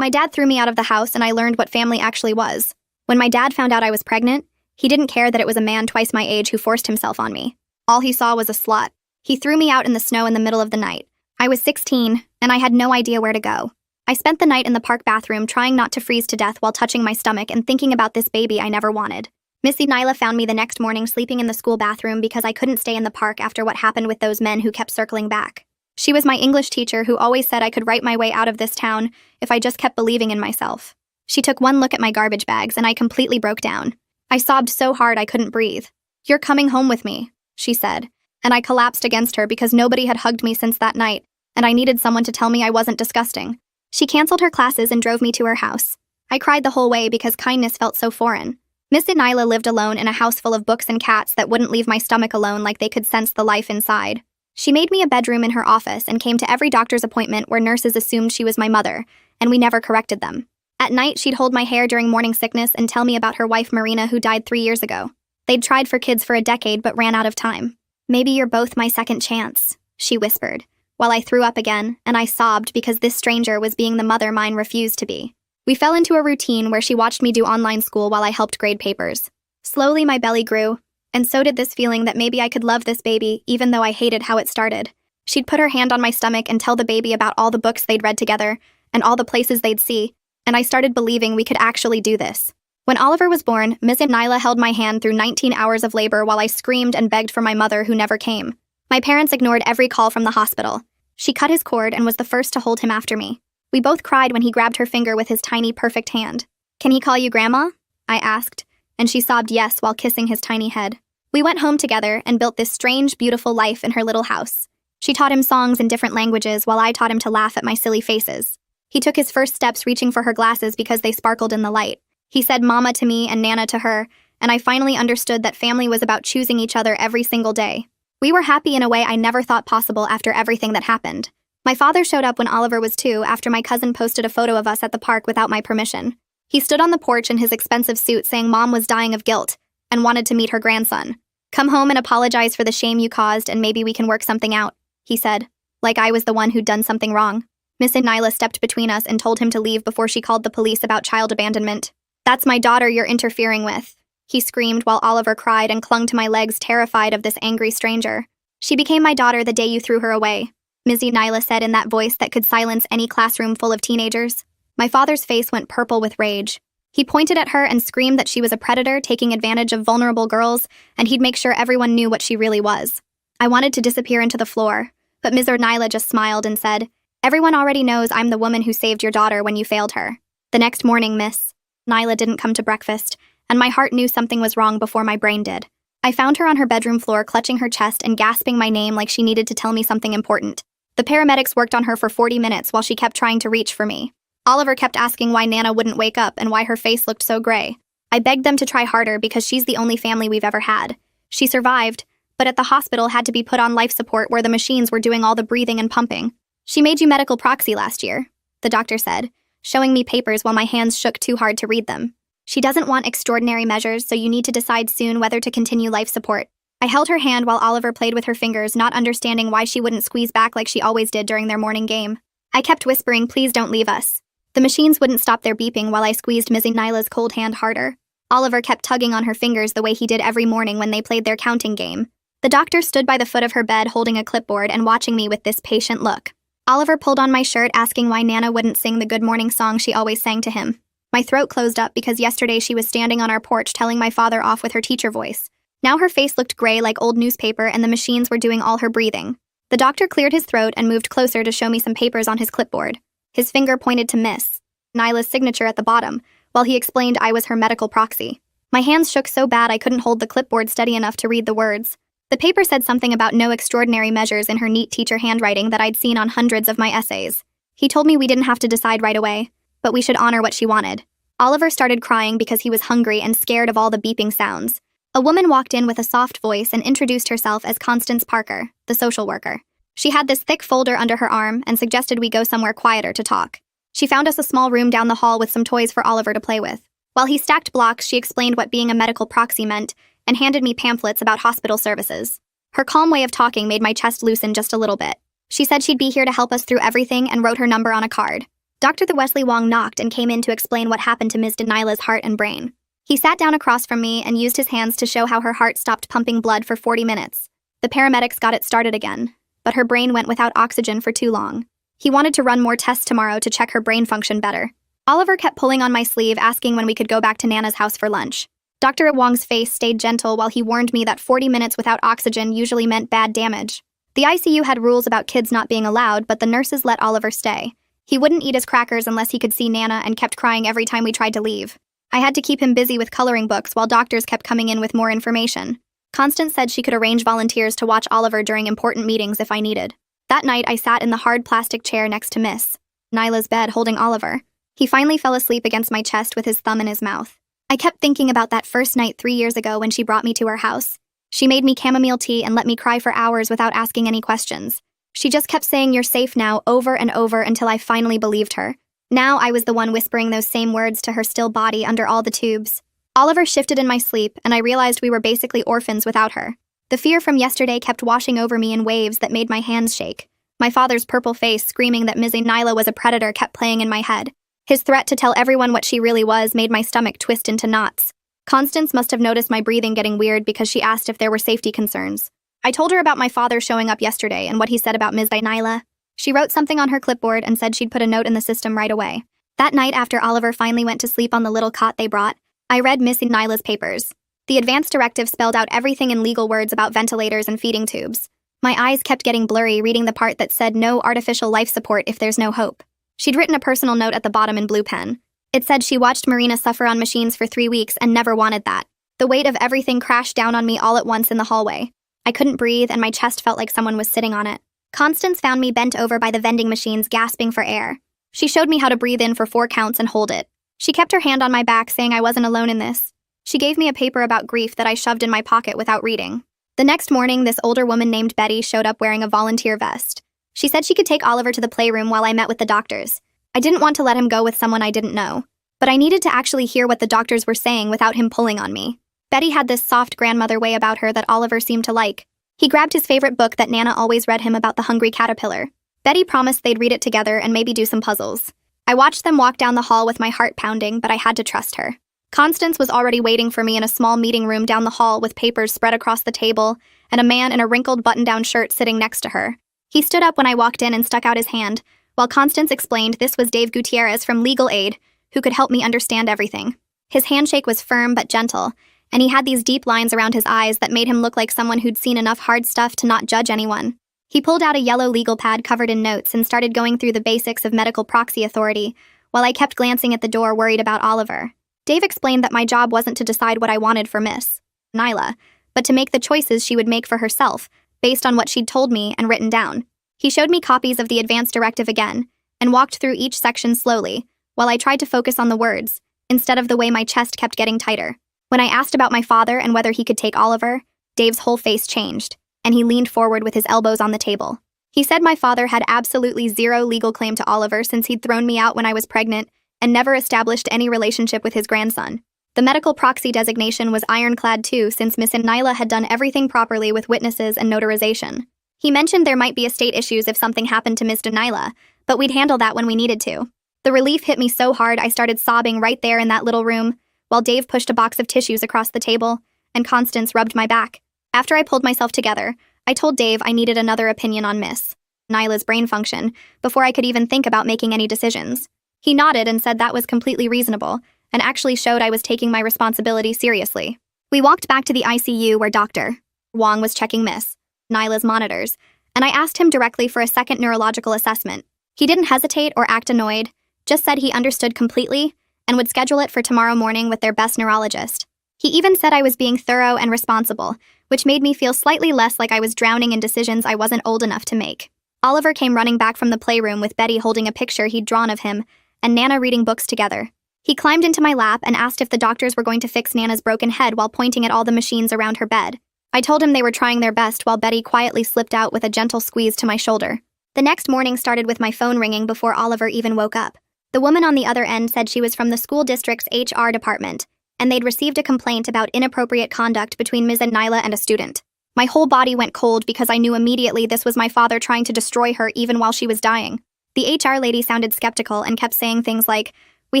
My dad threw me out of the house and I learned what family actually was. When my dad found out I was pregnant, he didn't care that it was a man twice my age who forced himself on me. All he saw was a slut. He threw me out in the snow in the middle of the night. I was 16, and I had no idea where to go. I spent the night in the park bathroom trying not to freeze to death while touching my stomach and thinking about this baby I never wanted. Missy Nyla found me the next morning sleeping in the school bathroom because I couldn't stay in the park after what happened with those men who kept circling back. She was my English teacher who always said I could write my way out of this town if I just kept believing in myself. She took one look at my garbage bags and I completely broke down. I sobbed so hard I couldn't breathe. "You're coming home with me," she said, and I collapsed against her because nobody had hugged me since that night, and I needed someone to tell me I wasn't disgusting. She canceled her classes and drove me to her house. I cried the whole way because kindness felt so foreign. Miss Nyla lived alone in a house full of books and cats that wouldn't leave my stomach alone like they could sense the life inside. She made me a bedroom in her office and came to every doctor's appointment where nurses assumed she was my mother, and we never corrected them. At night, she'd hold my hair during morning sickness and tell me about her wife Marina who died 3 years ago. They'd tried for kids for a decade but ran out of time. "Maybe you're both my second chance," she whispered, while I threw up again, and I sobbed because this stranger was being the mother mine refused to be. We fell into a routine where she watched me do online school while I helped grade papers. Slowly, my belly grew, and so did this feeling that maybe I could love this baby even though I hated how it started. She'd put her hand on my stomach and tell the baby about all the books they'd read together and all the places they'd see, and I started believing we could actually do this. When Oliver was born, Miss Nyla held my hand through 19 hours of labor while I screamed and begged for my mother who never came. My parents ignored every call from the hospital. She cut his cord and was the first to hold him after me. We both cried when he grabbed her finger with his tiny, perfect hand. "Can he call you Grandma?" I asked, and she sobbed yes while kissing his tiny head. We went home together and built this strange, beautiful life in her little house. She taught him songs in different languages while I taught him to laugh at my silly faces. He took his first steps reaching for her glasses because they sparkled in the light. He said Mama to me and Nana to her, and I finally understood that family was about choosing each other every single day. We were happy in a way I never thought possible after everything that happened. My father showed up when Oliver was 2 after my cousin posted a photo of us at the park without my permission. He stood on the porch in his expensive suit saying Mom was dying of guilt and wanted to meet her grandson. "Come home and apologize for the shame you caused and maybe we can work something out," he said, like I was the one who'd done something wrong. Miss Nyla stepped between us and told him to leave before she called the police about child abandonment. "That's my daughter you're interfering with," he screamed while Oliver cried and clung to my legs terrified of this angry stranger. "She became my daughter the day you threw her away," Missy Nyla said in that voice that could silence any classroom full of teenagers. My father's face went purple with rage. He pointed at her and screamed that she was a predator taking advantage of vulnerable girls, and he'd make sure everyone knew what she really was. I wanted to disappear into the floor, but Ms. Nyla just smiled and said, "Everyone already knows I'm the woman who saved your daughter when you failed her." The next morning, Miss Nyla didn't come to breakfast, and my heart knew something was wrong before my brain did. I found her on her bedroom floor clutching her chest and gasping my name like she needed to tell me something important. The paramedics worked on her for 40 minutes while she kept trying to reach for me. Oliver kept asking why Nana wouldn't wake up and why her face looked so gray. I begged them to try harder because she's the only family we've ever had. She survived, but at the hospital had to be put on life support where the machines were doing all the breathing and pumping. "She made you medical proxy last year," the doctor said, showing me papers while my hands shook too hard to read them. "She doesn't want extraordinary measures, so you need to decide soon whether to continue life support." I held her hand while Oliver played with her fingers, not understanding why she wouldn't squeeze back like she always did during their morning game. I kept whispering, "Please don't leave us." The machines wouldn't stop their beeping while I squeezed Missy Nyla's cold hand harder. Oliver kept tugging on her fingers the way he did every morning when they played their counting game. The doctor stood by the foot of her bed holding a clipboard and watching me with this patient look. Oliver pulled on my shirt asking why Nana wouldn't sing the good morning song she always sang to him. My throat closed up because yesterday she was standing on our porch telling my father off with her teacher voice. Now her face looked gray like old newspaper and the machines were doing all her breathing. The doctor cleared his throat and moved closer to show me some papers on his clipboard. His finger pointed to Miss Nyla's signature at the bottom, while he explained I was her medical proxy. My hands shook so bad I couldn't hold the clipboard steady enough to read the words. The paper said something about no extraordinary measures in her neat teacher handwriting that I'd seen on hundreds of my essays. He told me we didn't have to decide right away, but we should honor what she wanted. Oliver started crying because he was hungry and scared of all the beeping sounds. A woman walked in with a soft voice and introduced herself as Constance Parker, the social worker. She had this thick folder under her arm and suggested we go somewhere quieter to talk. She found us a small room down the hall with some toys for Oliver to play with. While he stacked blocks, she explained what being a medical proxy meant and handed me pamphlets about hospital services. Her calm way of talking made my chest loosen just a little bit. She said she'd be here to help us through everything and wrote her number on a card. Dr. The Wesley Wong knocked and came in to explain what happened to Ms. Denila's heart and brain. He sat down across from me and used his hands to show how her heart stopped pumping blood for 40 minutes. The paramedics got it started again, but her brain went without oxygen for too long. He wanted to run more tests tomorrow to check her brain function better. Oliver kept pulling on my sleeve, asking when we could go back to Nana's house for lunch. Dr. Wong's face stayed gentle while he warned me that 40 minutes without oxygen usually meant bad damage. The ICU had rules about kids not being allowed, but the nurses let Oliver stay. He wouldn't eat his crackers unless he could see Nana and kept crying every time we tried to leave. I had to keep him busy with coloring books while doctors kept coming in with more information. Constance said she could arrange volunteers to watch Oliver during important meetings if I needed. That night, I sat in the hard plastic chair next to Miss Nyla's bed holding Oliver. He finally fell asleep against my chest with his thumb in his mouth. I kept thinking about that first night 3 years ago when she brought me to her house. She made me chamomile tea and let me cry for hours without asking any questions. She just kept saying "you're safe now" over and over until I finally believed her. Now I was the one whispering those same words to her still body under all the tubes. Oliver shifted in my sleep, and I realized we were basically orphans without her. The fear from yesterday kept washing over me in waves that made my hands shake. My father's purple face screaming that Ms. Nyla was a predator kept playing in my head. His threat to tell everyone what she really was made my stomach twist into knots. Constance must have noticed my breathing getting weird because she asked if there were safety concerns. I told her about my father showing up yesterday and what he said about Ms. Nyla. She wrote something on her clipboard and said she'd put a note in the system right away. That night, after Oliver finally went to sleep on the little cot they brought, I read Miss Nyla's papers. The advance directive spelled out everything in legal words about ventilators and feeding tubes. My eyes kept getting blurry reading the part that said no artificial life support if there's no hope. She'd written a personal note at the bottom in blue pen. It said she watched Marina suffer on machines for 3 weeks and never wanted that. The weight of everything crashed down on me all at once in the hallway. I couldn't breathe and my chest felt like someone was sitting on it. Constance found me bent over by the vending machines, gasping for air. She showed me how to breathe in for 4 counts and hold it. She kept her hand on my back, saying I wasn't alone in this. She gave me a paper about grief that I shoved in my pocket without reading. The next morning, this older woman named Betty showed up wearing a volunteer vest. She said she could take Oliver to the playroom while I met with the doctors. I didn't want to let him go with someone I didn't know, but I needed to actually hear what the doctors were saying without him pulling on me. Betty had this soft grandmother way about her that Oliver seemed to like. He grabbed his favorite book that Nana always read him about the hungry caterpillar. Betty promised they'd read it together and maybe do some puzzles. I watched them walk down the hall with my heart pounding, but I had to trust her. Constance was already waiting for me in a small meeting room down the hall with papers spread across the table and a man in a wrinkled button-down shirt sitting next to her. He stood up when I walked in and stuck out his hand, while Constance explained this was Dave Gutierrez from Legal Aid, who could help me understand everything. His handshake was firm but gentle, and he had these deep lines around his eyes that made him look like someone who'd seen enough hard stuff to not judge anyone. He pulled out a yellow legal pad covered in notes and started going through the basics of medical proxy authority, while I kept glancing at the door worried about Oliver. Dave explained that my job wasn't to decide what I wanted for Miss Nyla, but to make the choices she would make for herself, based on what she'd told me and written down. He showed me copies of the advance directive again, and walked through each section slowly, while I tried to focus on the words, instead of the way my chest kept getting tighter. When I asked about my father and whether he could take Oliver, Dave's whole face changed, and he leaned forward with his elbows on the table. He said my father had absolutely zero legal claim to Oliver since he'd thrown me out when I was pregnant and never established any relationship with his grandson. The medical proxy designation was ironclad too, since Miss Nyla had done everything properly with witnesses and notarization. He mentioned there might be estate issues if something happened to Miss Nyla, but we'd handle that when we needed to. The relief hit me so hard I started sobbing right there in that little room, while Dave pushed a box of tissues across the table, and Constance rubbed my back. After I pulled myself together, I told Dave I needed another opinion on Miss Nyla's brain function before I could even think about making any decisions. He nodded and said that was completely reasonable, and actually showed I was taking my responsibility seriously. We walked back to the ICU where Dr. Wong was checking Miss Nyla's monitors, and I asked him directly for a second neurological assessment. He didn't hesitate or act annoyed, just said he understood completely and would schedule it for tomorrow morning with their best neurologist. He even said I was being thorough and responsible, which made me feel slightly less like I was drowning in decisions I wasn't old enough to make. Oliver came running back from the playroom with Betty holding a picture he'd drawn of him and Nana reading books together. He climbed into my lap and asked if the doctors were going to fix Nana's broken head while pointing at all the machines around her bed. I told him they were trying their best while Betty quietly slipped out with a gentle squeeze to my shoulder. The next morning started with my phone ringing before Oliver even woke up. The woman on the other end said she was from the school district's HR department, and they'd received a complaint about inappropriate conduct between Ms. Nyla and a student. My whole body went cold because I knew immediately this was my father trying to destroy her even while she was dying. The HR lady sounded skeptical and kept saying things like, "We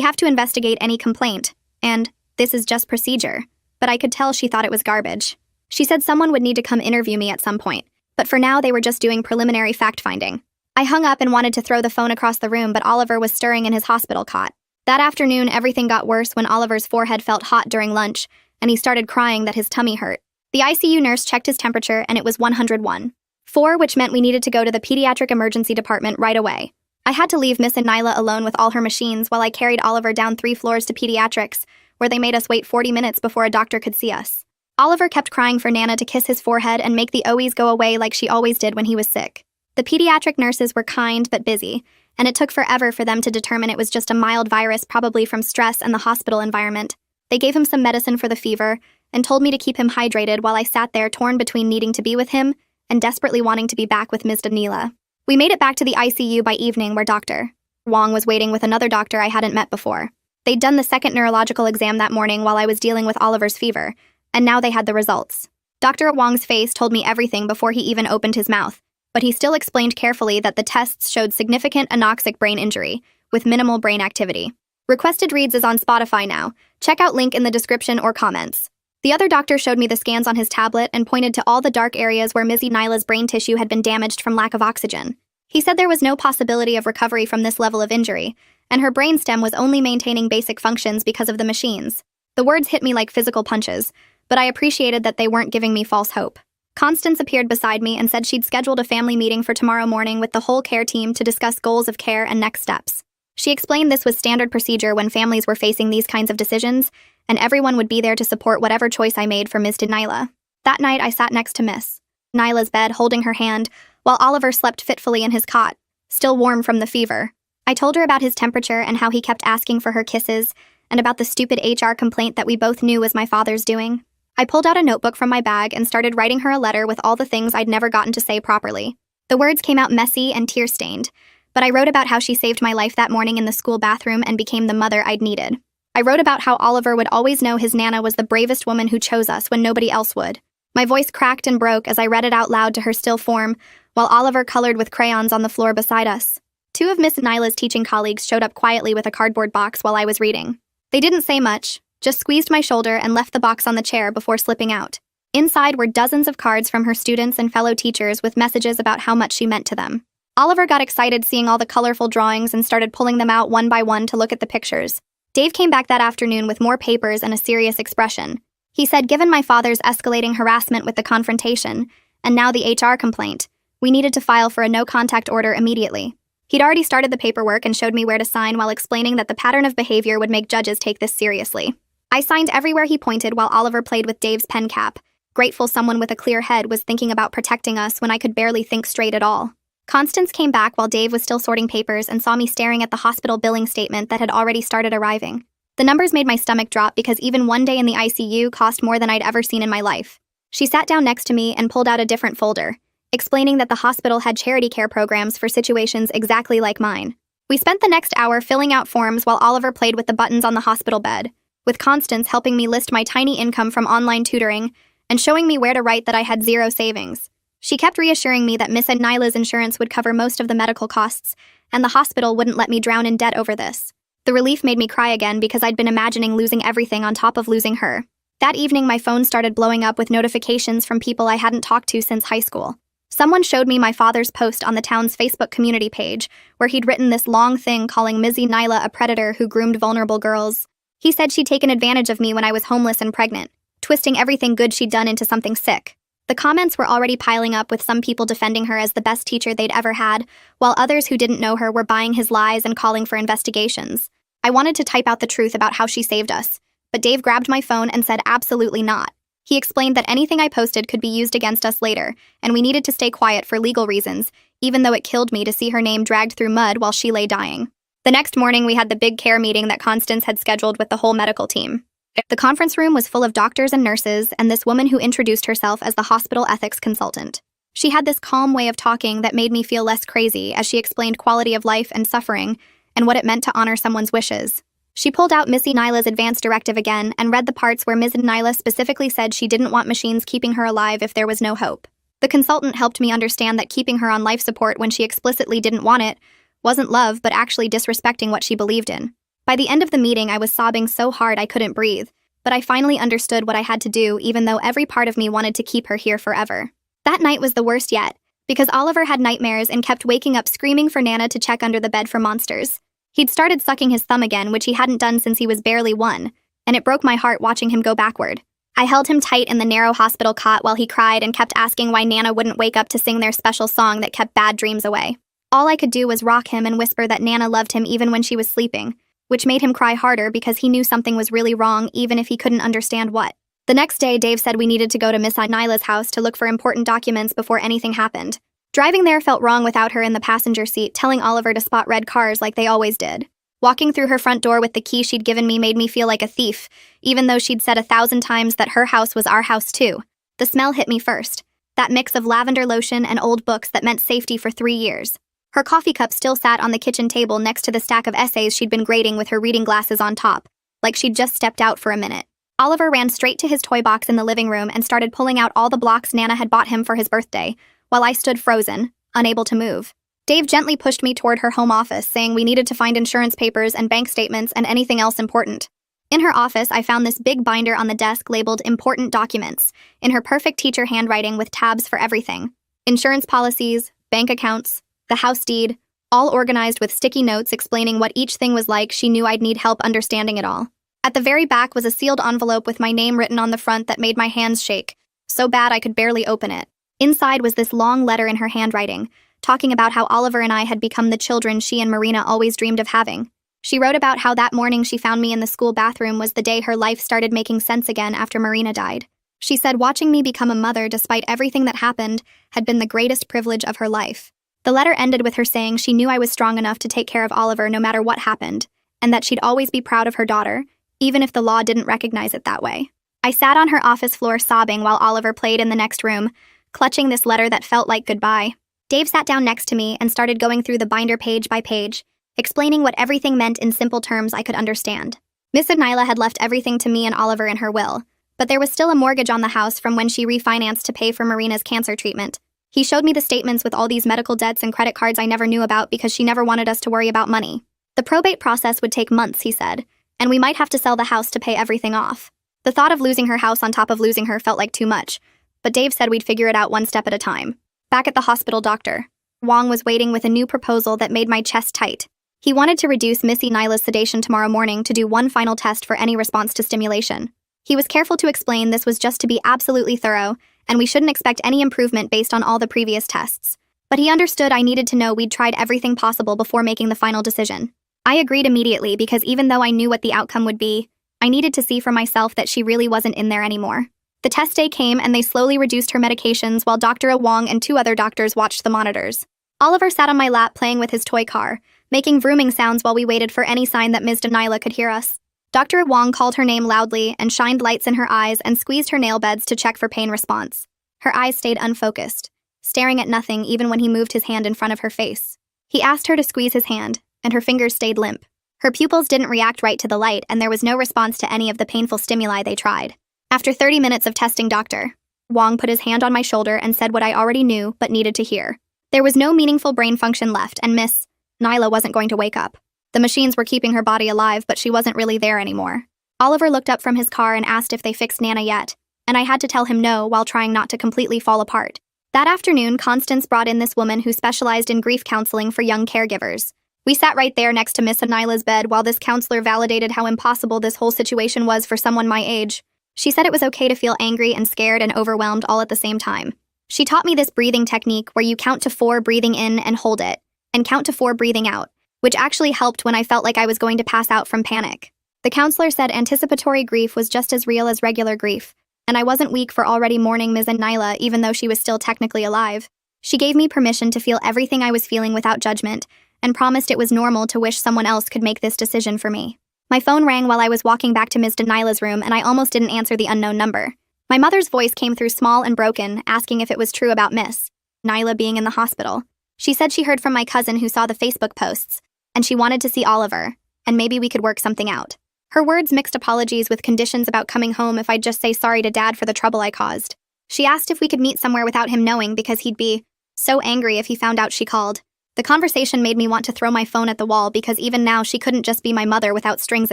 have to investigate any complaint," and "This is just procedure." But I could tell she thought it was garbage. She said someone would need to come interview me at some point, but for now they were just doing preliminary fact-finding. I hung up and wanted to throw the phone across the room, but Oliver was stirring in his hospital cot. That afternoon, everything got worse when Oliver's forehead felt hot during lunch, and he started crying that his tummy hurt. The ICU nurse checked his temperature, and it was 101.4, which meant we needed to go to the pediatric emergency department right away. I had to leave Miss Nyla alone with all her machines while I carried Oliver down 3 floors to pediatrics, where they made us wait 40 minutes before a doctor could see us. Oliver kept crying for Nana to kiss his forehead and make the OEs go away like she always did when he was sick. The pediatric nurses were kind but busy, and it took forever for them to determine it was just a mild virus, probably from stress and the hospital environment. They gave him some medicine for the fever and told me to keep him hydrated while I sat there torn between needing to be with him and desperately wanting to be back with Ms. Danila. We made it back to the ICU by evening, where Dr. Wong was waiting with another doctor I hadn't met before. They'd done the second neurological exam that morning while I was dealing with Oliver's fever, and now they had the results. Dr. Wong's face told me everything before he even opened his mouth, but he still explained carefully that the tests showed significant anoxic brain injury, with minimal brain activity. Requested Reads is on Spotify now. Check out link in the description or comments. The other doctor showed me the scans on his tablet and pointed to all the dark areas where Mizzy Nyla's brain tissue had been damaged from lack of oxygen. He said there was no possibility of recovery from this level of injury, and her brainstem was only maintaining basic functions because of the machines. The words hit me like physical punches, but I appreciated that they weren't giving me false hope. Constance appeared beside me and said she'd scheduled a family meeting for tomorrow morning with the whole care team to discuss goals of care and next steps. She explained this was standard procedure when families were facing these kinds of decisions, and everyone would be there to support whatever choice I made for Ms. Nyla. That night, I sat next to Miss Nyla's bed, holding her hand, while Oliver slept fitfully in his cot, still warm from the fever. I told her about his temperature and how he kept asking for her kisses, and about the stupid HR complaint that we both knew was my father's doing. I pulled out a notebook from my bag and started writing her a letter with all the things I'd never gotten to say properly. The words came out messy and tear-stained, but I wrote about how she saved my life that morning in the school bathroom and became the mother I'd needed. I wrote about how Oliver would always know his Nana was the bravest woman who chose us when nobody else would. My voice cracked and broke as I read it out loud to her still form, while Oliver colored with crayons on the floor beside us. 2 of Miss Nyla's teaching colleagues showed up quietly with a cardboard box while I was reading. They didn't say much, just squeezed my shoulder and left the box on the chair before slipping out. Inside were dozens of cards from her students and fellow teachers with messages about how much she meant to them. Oliver got excited seeing all the colorful drawings and started pulling them out one by one to look at the pictures. Dave came back that afternoon with more papers and a serious expression. He said given my father's escalating harassment with the confrontation, and now the HR complaint, we needed to file for a no-contact order immediately. He'd already started the paperwork and showed me where to sign while explaining that the pattern of behavior would make judges take this seriously. I signed everywhere he pointed while Oliver played with Dave's pen cap, grateful someone with a clear head was thinking about protecting us when I could barely think straight at all. Constance came back while Dave was still sorting papers and saw me staring at the hospital billing statement that had already started arriving. The numbers made my stomach drop because even one day in the ICU cost more than I'd ever seen in my life. She sat down next to me and pulled out a different folder, explaining that the hospital had charity care programs for situations exactly like mine. We spent the next hour filling out forms while Oliver played with the buttons on the hospital bed, with Constance helping me list my tiny income from online tutoring and showing me where to write that I had 0 savings. She kept reassuring me that Miss Nyla's insurance would cover most of the medical costs, and the hospital wouldn't let me drown in debt over this. The relief made me cry again because I'd been imagining losing everything on top of losing her. That evening, my phone started blowing up with notifications from people I hadn't talked to since high school. Someone showed me my father's post on the town's Facebook community page, where he'd written this long thing calling Mizzy Nyla a predator who groomed vulnerable girls. He said she'd taken advantage of me when I was homeless and pregnant, twisting everything good she'd done into something sick. The comments were already piling up, with some people defending her as the best teacher they'd ever had, while others who didn't know her were buying his lies and calling for investigations. I wanted to type out the truth about how she saved us, but Dave grabbed my phone and said absolutely not. He explained that anything I posted could be used against us later, and we needed to stay quiet for legal reasons, even though it killed me to see her name dragged through mud while she lay dying. The next morning, we had the big care meeting that Constance had scheduled with the whole medical team. The conference room was full of doctors and nurses, and this woman who introduced herself as the hospital ethics consultant. She had this calm way of talking that made me feel less crazy as she explained quality of life and suffering, and what it meant to honor someone's wishes. She pulled out Missy Nyla's advance directive again and read the parts where Ms. Nyla specifically said she didn't want machines keeping her alive if there was no hope. The consultant helped me understand that keeping her on life support when she explicitly didn't want it Wasn't love, but actually disrespecting what she believed in. By the end of the meeting, I was sobbing so hard I couldn't breathe, but I finally understood what I had to do, even though every part of me wanted to keep her here forever. That night was the worst yet, because Oliver had nightmares and kept waking up screaming for Nana to check under the bed for monsters. He'd started sucking his thumb again, which he hadn't done since he was barely 1, and it broke my heart watching him go backward. I held him tight in the narrow hospital cot while he cried and kept asking why Nana wouldn't wake up to sing their special song that kept bad dreams away. All I could do was rock him and whisper that Nana loved him even when she was sleeping, which made him cry harder because he knew something was really wrong even if he couldn't understand what. The next day, Dave said we needed to go to Miss Nyla's house to look for important documents before anything happened. Driving there felt wrong without her in the passenger seat, telling Oliver to spot red cars like they always did. Walking through her front door with the key she'd given me made me feel like a thief, even though she'd said 1,000 times that her house was our house too. The smell hit me first. That mix of lavender lotion and old books that meant safety for 3 years. Her coffee cup still sat on the kitchen table next to the stack of essays she'd been grading with her reading glasses on top, like she'd just stepped out for a minute. Oliver ran straight to his toy box in the living room and started pulling out all the blocks Nana had bought him for his birthday, while I stood frozen, unable to move. Dave gently pushed me toward her home office, saying we needed to find insurance papers and bank statements and anything else important. In her office, I found this big binder on the desk labeled Important Documents, in her perfect teacher handwriting with tabs for everything. Insurance policies, bank accounts, the house deed, all organized with sticky notes explaining what each thing was like. She knew I'd need help understanding it all. At the very back was a sealed envelope with my name written on the front that made my hands shake, so bad I could barely open it. Inside was this long letter in her handwriting, talking about how Oliver and I had become the children she and Marina always dreamed of having. She wrote about how that morning she found me in the school bathroom was the day her life started making sense again after Marina died. She said watching me become a mother despite everything that happened had been the greatest privilege of her life. The letter ended with her saying she knew I was strong enough to take care of Oliver no matter what happened, and that she'd always be proud of her daughter, even if the law didn't recognize it that way. I sat on her office floor sobbing while Oliver played in the next room, clutching this letter that felt like goodbye. Dave sat down next to me and started going through the binder page by page, explaining what everything meant in simple terms I could understand. Miss Nyla had left everything to me and Oliver in her will, but there was still a mortgage on the house from when she refinanced to pay for Marina's cancer treatment. He showed me the statements with all these medical debts and credit cards I never knew about because she never wanted us to worry about money. The probate process would take months, he said, and we might have to sell the house to pay everything off. The thought of losing her house on top of losing her felt like too much, but Dave said we'd figure it out one step at a time. Back at the hospital, Dr. Wong was waiting with a new proposal that made my chest tight. He wanted to reduce Missy Nyla's sedation tomorrow morning to do one final test for any response to stimulation. He was careful to explain this was just to be absolutely thorough, and we shouldn't expect any improvement based on all the previous tests. But he understood I needed to know we'd tried everything possible before making the final decision. I agreed immediately because even though I knew what the outcome would be, I needed to see for myself that she really wasn't in there anymore. The test day came and they slowly reduced her medications while Dr. Wong and 2 other doctors watched the monitors. Oliver sat on my lap playing with his toy car, making vrooming sounds while we waited for any sign that Ms. Nyla could hear us. Dr. Wong called her name loudly and shined lights in her eyes and squeezed her nail beds to check for pain response. Her eyes stayed unfocused, staring at nothing even when he moved his hand in front of her face. He asked her to squeeze his hand, and her fingers stayed limp. Her pupils didn't react right to the light and there was no response to any of the painful stimuli they tried. After 30 minutes of testing, Dr. Wong put his hand on my shoulder and said what I already knew but needed to hear. There was no meaningful brain function left and Miss Nyla wasn't going to wake up. The machines were keeping her body alive, but she wasn't really there anymore. Oliver looked up from his car and asked if they fixed Nana yet, and I had to tell him no while trying not to completely fall apart. That afternoon, Constance brought in this woman who specialized in grief counseling for young caregivers. We sat right there next to Miss Nyla's bed while this counselor validated how impossible this whole situation was for someone my age. She said it was okay to feel angry and scared and overwhelmed all at the same time. She taught me this breathing technique where you count to 4 breathing in and hold it, and count to 4 breathing out, which actually helped when I felt like I was going to pass out from panic. The counselor said anticipatory grief was just as real as regular grief, and I wasn't weak for already mourning Ms. Nyla even though she was still technically alive. She gave me permission to feel everything I was feeling without judgment, and promised it was normal to wish someone else could make this decision for me. My phone rang while I was walking back to Ms. Nyla's room and I almost didn't answer the unknown number. My mother's voice came through small and broken, asking if it was true about Miss Nyla being in the hospital. She said she heard from my cousin who saw the Facebook posts, and she wanted to see Oliver, and maybe we could work something out. Her words mixed apologies with conditions about coming home if I'd just say sorry to Dad for the trouble I caused. She asked if we could meet somewhere without him knowing because he'd be so angry if he found out she called. The conversation made me want to throw my phone at the wall because even now she couldn't just be my mother without strings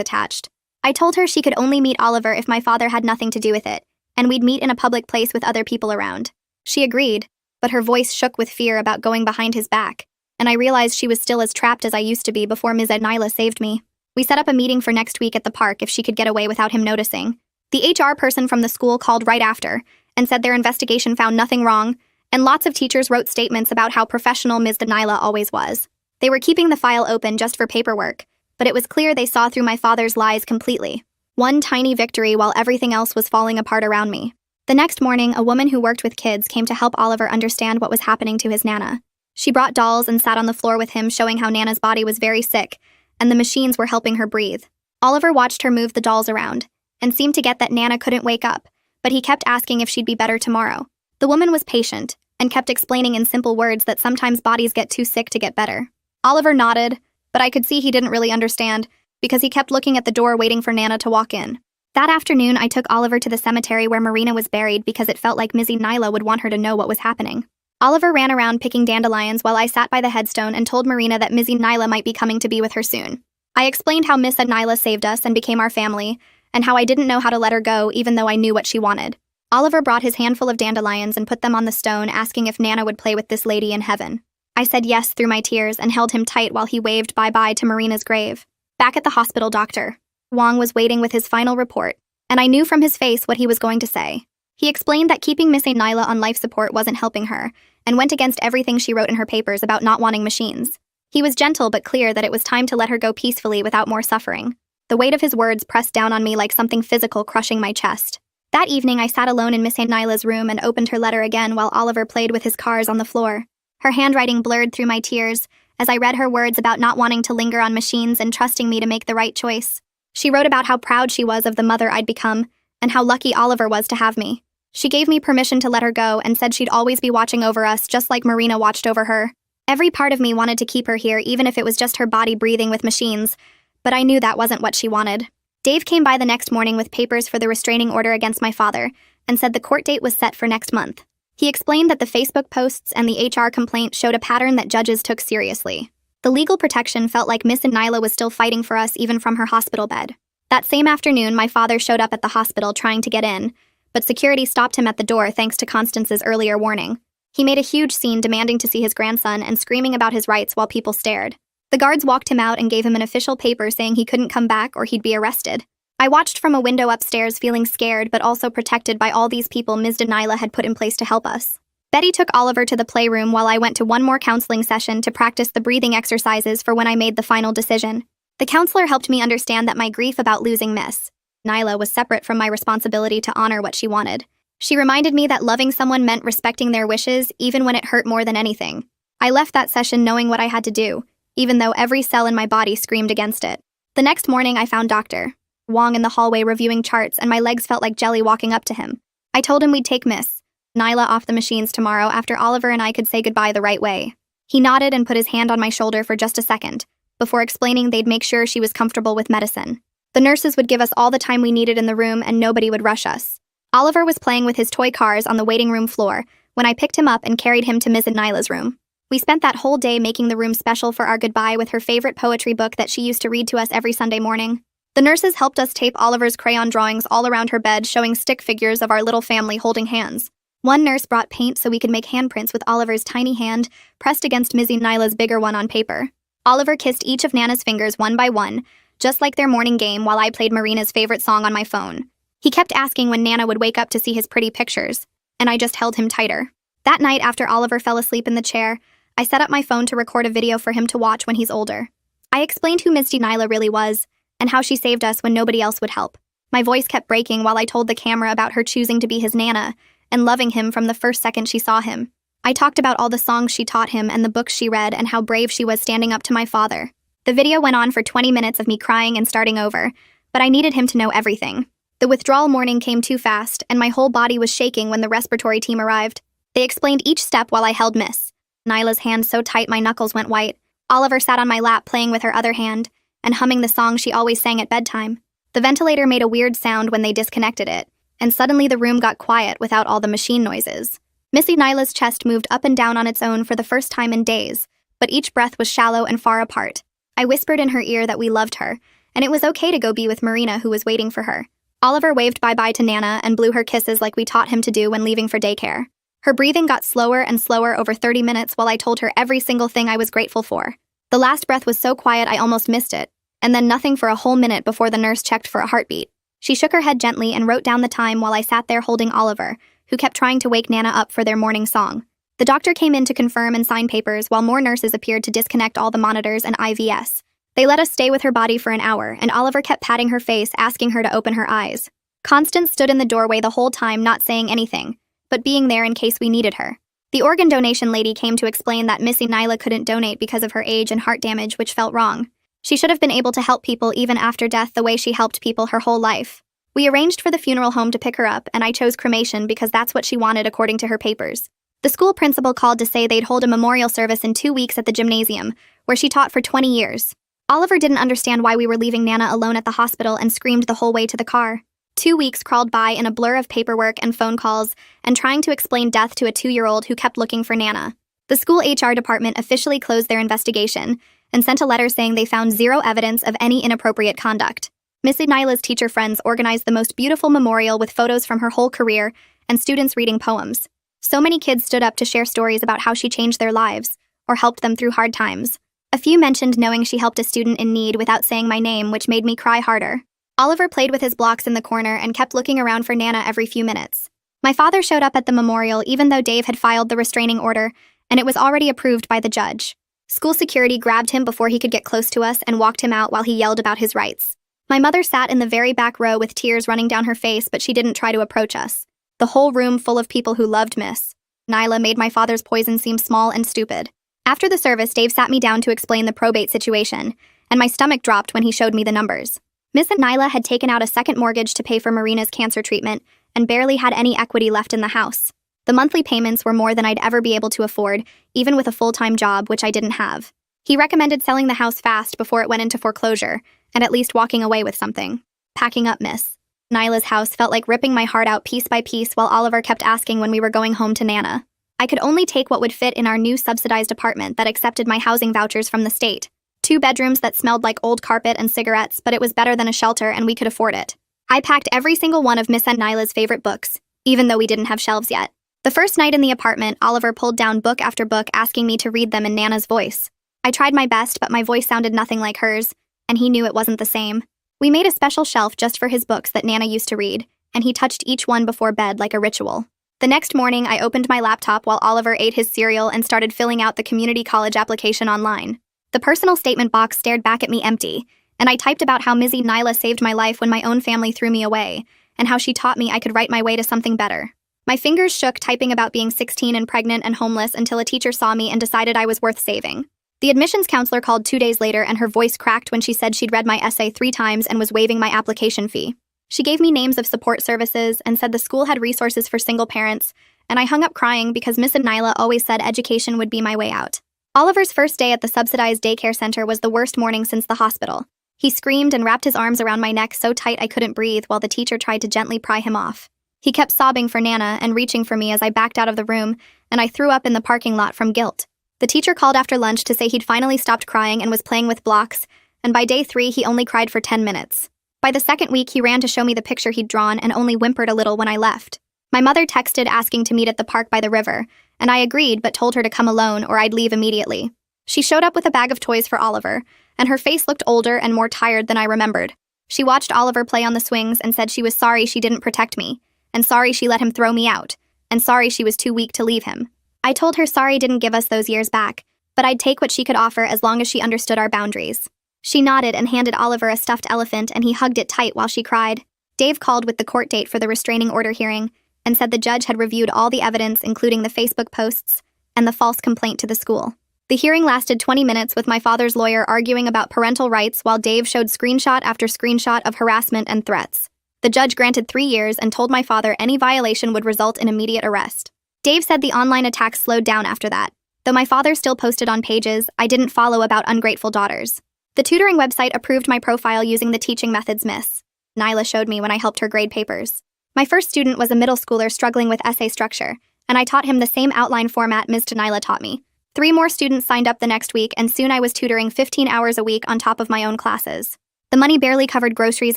attached. I told her she could only meet Oliver if my father had nothing to do with it, and we'd meet in a public place with other people around. She agreed, but her voice shook with fear about going behind his back, and I realized she was still as trapped as I used to be before Ms. Nyla saved me. We set up a meeting for next week at the park if she could get away without him noticing. The HR person from the school called right after and said their investigation found nothing wrong, and lots of teachers wrote statements about how professional Ms. Nyla always was. They were keeping the file open just for paperwork, but it was clear they saw through my father's lies completely. One tiny victory while everything else was falling apart around me. The next morning, a woman who worked with kids came to help Oliver understand what was happening to his Nana. She brought dolls and sat on the floor with him, showing how Nana's body was very sick, and the machines were helping her breathe. Oliver watched her move the dolls around, and seemed to get that Nana couldn't wake up, but he kept asking if she'd be better tomorrow. The woman was patient, and kept explaining in simple words that sometimes bodies get too sick to get better. Oliver nodded, but I could see he didn't really understand, because he kept looking at the door waiting for Nana to walk in. That afternoon, I took Oliver to the cemetery where Marina was buried because it felt like Mizzy Nyla would want her to know what was happening. Oliver ran around picking dandelions while I sat by the headstone and told Marina that Mizzy Nyla might be coming to be with her soon. I explained how Miss Nyla saved us and became our family, and how I didn't know how to let her go even though I knew what she wanted. Oliver brought his handful of dandelions and put them on the stone, asking if Nana would play with this lady in heaven. I said yes through my tears and held him tight while he waved bye-bye to Marina's grave. Back at the hospital, Dr. Wong was waiting with his final report, and I knew from his face what he was going to say. He explained that keeping Miss Nyla on life support wasn't helping her, and went against everything she wrote in her papers about not wanting machines. He was gentle but clear that it was time to let her go peacefully without more suffering. The weight of his words pressed down on me like something physical crushing my chest. That evening, I sat alone in Miss Nyla's room and opened her letter again while Oliver played with his cars on the floor. Her handwriting blurred through my tears as I read her words about not wanting to linger on machines and trusting me to make the right choice. She wrote about how proud she was of the mother I'd become and how lucky Oliver was to have me. She gave me permission to let her go and said she'd always be watching over us just like Marina watched over her. Every part of me wanted to keep her here even if it was just her body breathing with machines, but I knew that wasn't what she wanted. Dave came by the next morning with papers for the restraining order against my father and said the court date was set for next month. He explained that the Facebook posts and the HR complaint showed a pattern that judges took seriously. The legal protection felt like Miss Nyla was still fighting for us even from her hospital bed. That same afternoon, my father showed up at the hospital trying to get in, but security stopped him at the door thanks to Constance's earlier warning. He made a huge scene demanding to see his grandson and screaming about his rights while people stared. The guards walked him out and gave him an official paper saying he couldn't come back or he'd be arrested. I watched from a window upstairs feeling scared but also protected by all these people Ms. Nyla had put in place to help us. Betty took Oliver to the playroom while I went to one more counseling session to practice the breathing exercises for when I made the final decision. The counselor helped me understand that my grief about losing Miss Nyla was separate from my responsibility to honor what she wanted. She reminded me that loving someone meant respecting their wishes even when it hurt more than anything. I left that session knowing what I had to do, even though every cell in my body screamed against it. The next morning, I found Dr. Wong in the hallway reviewing charts, and my legs felt like jelly walking up to him. I told him we'd take Miss Nyla off the machines tomorrow after Oliver and I could say goodbye the right way. He nodded and put his hand on my shoulder for just a second, before explaining they'd make sure she was comfortable with medicine. The nurses would give us all the time we needed in the room and nobody would rush us. Oliver was playing with his toy cars on the waiting room floor when I picked him up and carried him to Miss Nyla's room. We spent that whole day making the room special for our goodbye with her favorite poetry book that she used to read to us every Sunday morning. The nurses helped us tape Oliver's crayon drawings all around her bed, showing stick figures of our little family holding hands. One nurse brought paint so we could make handprints with Oliver's tiny hand pressed against Mizzy Nyla's bigger one on paper. Oliver kissed each of Nana's fingers one by one, just like their morning game, while I played Marina's favorite song on my phone. He kept asking when Nana would wake up to see his pretty pictures, and I just held him tighter. That night, after Oliver fell asleep in the chair, I set up my phone to record a video for him to watch when he's older. I explained who Mizzy Nyla really was, and how she saved us when nobody else would help. My voice kept breaking while I told the camera about her choosing to be his Nana, and loving him from the first second she saw him. I talked about all the songs she taught him and the books she read and how brave she was standing up to my father. The video went on for 20 minutes of me crying and starting over, but I needed him to know everything. The withdrawal morning came too fast, and my whole body was shaking when the respiratory team arrived. They explained each step while I held Miss Nyla's hand so tight my knuckles went white. Oliver sat on my lap playing with her other hand and humming the song she always sang at bedtime. The ventilator made a weird sound when they disconnected it, and suddenly the room got quiet without all the machine noises. Missy Nyla's chest moved up and down on its own for the first time in days, but each breath was shallow and far apart. I whispered in her ear that we loved her, and it was okay to go be with Marina, who was waiting for her. Oliver waved bye-bye to Nana and blew her kisses like we taught him to do when leaving for daycare. Her breathing got slower and slower over 30 minutes while I told her every single thing I was grateful for. The last breath was so quiet I almost missed it, and then nothing for a whole minute before the nurse checked for a heartbeat. She shook her head gently and wrote down the time while I sat there holding Oliver, who kept trying to wake Nana up for their morning song. The doctor came in to confirm and sign papers while more nurses appeared to disconnect all the monitors and IVs. They let us stay with her body for an hour, and Oliver kept patting her face, asking her to open her eyes. Constance stood in the doorway the whole time, not saying anything, but being there in case we needed her. The organ donation lady came to explain that Missy Nyla couldn't donate because of her age and heart damage, which felt wrong. She should have been able to help people even after death the way she helped people her whole life. We arranged for the funeral home to pick her up, and I chose cremation because that's what she wanted according to her papers. The school principal called to say they'd hold a memorial service in 2 weeks at the gymnasium, where she taught for 20 years. Oliver didn't understand why we were leaving Nana alone at the hospital and screamed the whole way to the car. 2 weeks crawled by in a blur of paperwork and phone calls and trying to explain death to a 2-year-old who kept looking for Nana. The school HR department officially closed their investigation and sent a letter saying they found zero evidence of any inappropriate conduct. Missy Nyla's teacher friends organized the most beautiful memorial with photos from her whole career and students reading poems. So many kids stood up to share stories about how she changed their lives or helped them through hard times. A few mentioned knowing she helped a student in need without saying my name, which made me cry harder. Oliver played with his blocks in the corner and kept looking around for Nana every few minutes. My father showed up at the memorial even though Dave had filed the restraining order, and it was already approved by the judge. School security grabbed him before he could get close to us and walked him out while he yelled about his rights. My mother sat in the very back row with tears running down her face, but she didn't try to approach us. The whole room full of people who loved Miss Nyla made my father's poison seem small and stupid. After the service, Dave sat me down to explain the probate situation, and my stomach dropped when he showed me the numbers. Miss Nyla had taken out a second mortgage to pay for Marina's cancer treatment and barely had any equity left in the house. The monthly payments were more than I'd ever be able to afford, even with a full-time job, which I didn't have. He recommended selling the house fast before it went into foreclosure, and at least walking away with something. Packing up Miss Nyla's house felt like ripping my heart out piece by piece while Oliver kept asking when we were going home to Nana. I could only take what would fit in our new subsidized apartment that accepted my housing vouchers from the state. 2 bedrooms that smelled like old carpet and cigarettes, but it was better than a shelter and we could afford it. I packed every single one of Miss Nyla's favorite books, even though we didn't have shelves yet. The first night in the apartment, Oliver pulled down book after book asking me to read them in Nana's voice. I tried my best, but my voice sounded nothing like hers, and he knew it wasn't the same. We made a special shelf just for his books that Nana used to read, and he touched each one before bed like a ritual. The next morning, I opened my laptop while Oliver ate his cereal and started filling out the community college application online. The personal statement box stared back at me empty, and I typed about how Missy Nyla saved my life when my own family threw me away, and how she taught me I could write my way to something better. My fingers shook typing about being 16 and pregnant and homeless until a teacher saw me and decided I was worth saving. The admissions counselor called 2 days later and her voice cracked when she said she'd read my essay 3 times and was waiving my application fee. She gave me names of support services and said the school had resources for single parents, and I hung up crying because Miss Nyla always said education would be my way out. Oliver's first day at the subsidized daycare center was the worst morning since the hospital. He screamed and wrapped his arms around my neck so tight I couldn't breathe while the teacher tried to gently pry him off. He kept sobbing for Nana and reaching for me as I backed out of the room, and I threw up in the parking lot from guilt. The teacher called after lunch to say he'd finally stopped crying and was playing with blocks, and by day 3 he only cried for 10 minutes. By the second week he ran to show me the picture he'd drawn and only whimpered a little when I left. My mother texted asking to meet at the park by the river, and I agreed but told her to come alone or I'd leave immediately. She showed up with a bag of toys for Oliver, and her face looked older and more tired than I remembered. She watched Oliver play on the swings and said she was sorry she didn't protect me, and sorry she let him throw me out, and sorry she was too weak to leave him. I told her sorry didn't give us those years back, but I'd take what she could offer as long as she understood our boundaries. She nodded and handed Oliver a stuffed elephant and he hugged it tight while she cried. Dave called with the court date for the restraining order hearing and said the judge had reviewed all the evidence including the Facebook posts and the false complaint to the school. The hearing lasted 20 minutes with my father's lawyer arguing about parental rights while Dave showed screenshot after screenshot of harassment and threats. The judge granted 3 years and told my father any violation would result in immediate arrest. Dave said the online attacks slowed down after that. Though my father still posted on pages I didn't follow about ungrateful daughters. The tutoring website approved my profile using the teaching methods Miss Nyla showed me when I helped her grade papers. My first student was a middle schooler struggling with essay structure, and I taught him the same outline format Ms. Nyla taught me. 3 more students signed up the next week, and soon I was tutoring 15 hours a week on top of my own classes. The money barely covered groceries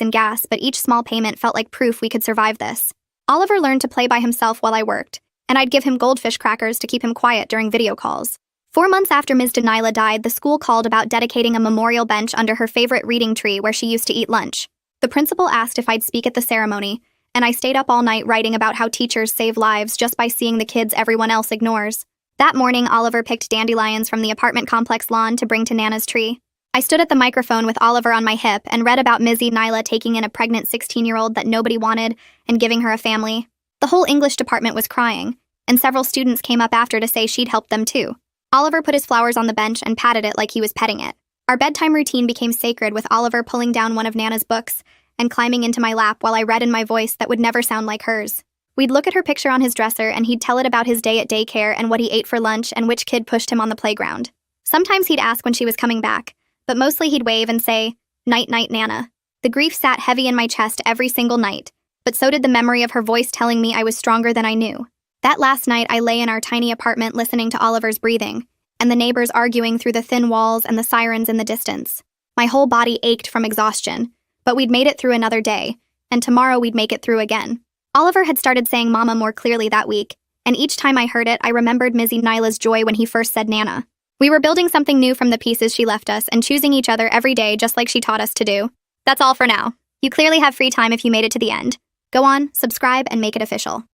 and gas, but each small payment felt like proof we could survive this. Oliver learned to play by himself while I worked, and I'd give him goldfish crackers to keep him quiet during video calls. 4 months after Ms. Denilah died, the school called about dedicating a memorial bench under her favorite reading tree where she used to eat lunch. The principal asked if I'd speak at the ceremony, and I stayed up all night writing about how teachers save lives just by seeing the kids everyone else ignores. That morning, Oliver picked dandelions from the apartment complex lawn to bring to Nana's tree. I stood at the microphone with Oliver on my hip and read about Ms. Denilah taking in a pregnant 16-year-old that nobody wanted and giving her a family. The whole English department was crying, and several students came up after to say she'd helped them too. Oliver put his flowers on the bench and patted it like he was petting it. Our bedtime routine became sacred, with Oliver pulling down one of Nana's books and climbing into my lap while I read in my voice that would never sound like hers. We'd look at her picture on his dresser, and he'd tell it about his day at daycare and what he ate for lunch and which kid pushed him on the playground. Sometimes he'd ask when she was coming back, but mostly he'd wave and say, "Night-night, Nana." The grief sat heavy in my chest every single night, but so did the memory of her voice telling me I was stronger than I knew. That last night, I lay in our tiny apartment listening to Oliver's breathing, and the neighbors arguing through the thin walls and the sirens in the distance. My whole body ached from exhaustion, but we'd made it through another day, and tomorrow we'd make it through again. Oliver had started saying Mama more clearly that week, and each time I heard it, I remembered Ms. Denilah's joy when he first said Nana. We were building something new from the pieces she left us and choosing each other every day just like she taught us to do. That's all for now. You clearly have free time if you made it to the end. Go on, subscribe, and make it official.